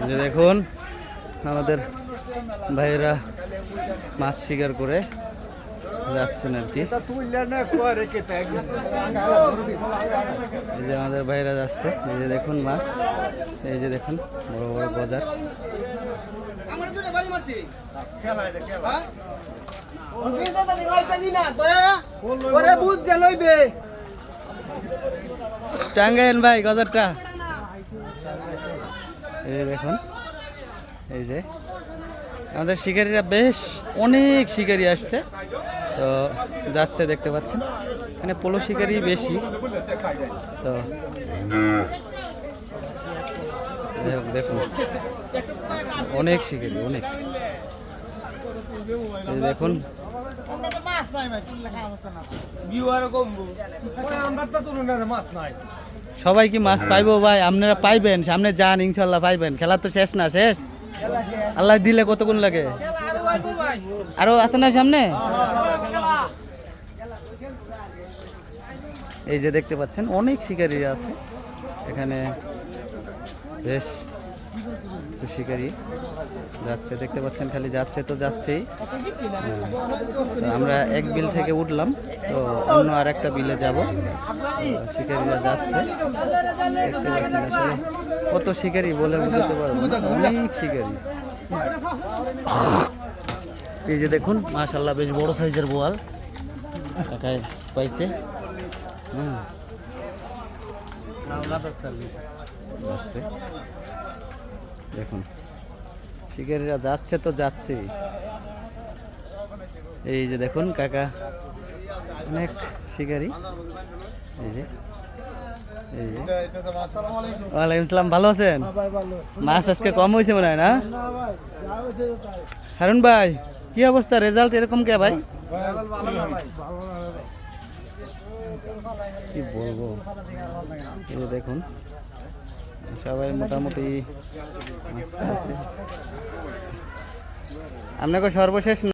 যে দেখুন আমাদের ভাইয়েরা মাছ শিকার করে যাচ্ছেন আর কি। এই যে আমাদের ভাইয়েরা যাচ্ছে, এই যে দেখুন মাছ, এই যে দেখুন বড় বড় বাজার। টাঙ্গাইন ভাই গজারটা, এই যে দেখুন, এই যে আমাদের শিকারীরা বেশ অনেক শিকারী আসছে, তো যাচ্ছে দেখতে পাচ্ছেন। এখানে পোলো শিকারী বেশি, তো দেখুন অনেক শিকারী, অনেক। এই দেখুন সবাই কি মাছ পাইবো ভাই? আপনারা পাইবেন, সামনে যান, ইনশাল্লাহ পাইবেন। খেলা তো শেষ না, শেষ আল্লাহ দিলে কতক্ষণ লাগে, আরো আছে না সামনে। এই যে দেখতে পাচ্ছেন অনেক শিকারী আছে এখানে, বেশ কিছু শিকারী যাচ্ছে দেখতে পাচ্ছেন, খালি যাচ্ছে তো যাচ্ছেই। আমরা এক বিল থেকে উঠলাম, তো অন্য আর একটা বিলে যাব। শিকারীরা যাচ্ছে দেখতে পাচ্ছেন, আসলে কত শিকারী বলে বুঝতে পারবো না, অনেক শিকারী। এই যে দেখুন মাশাআল্লাহ বেশ বড় সাইজের বোয়াল একাই পাইছে। দেখুন শিকারীরা যাচ্ছে তো যাচ্ছেই। এই যে দেখুন কাকা, অনেক শিকারী। এই যে ওয়ালাইকুম সালাম, ভালো আছেন? মাছ আজকে কম হয়েছে মনে হয় না? হারুন ভাই কি অবস্থা, রেজাল্ট এরকম কে ভাই? কি বলবো, এই যে দেখুন সবাই মোটামুটি মাছ আছে। আপনাকে সর্বশেষ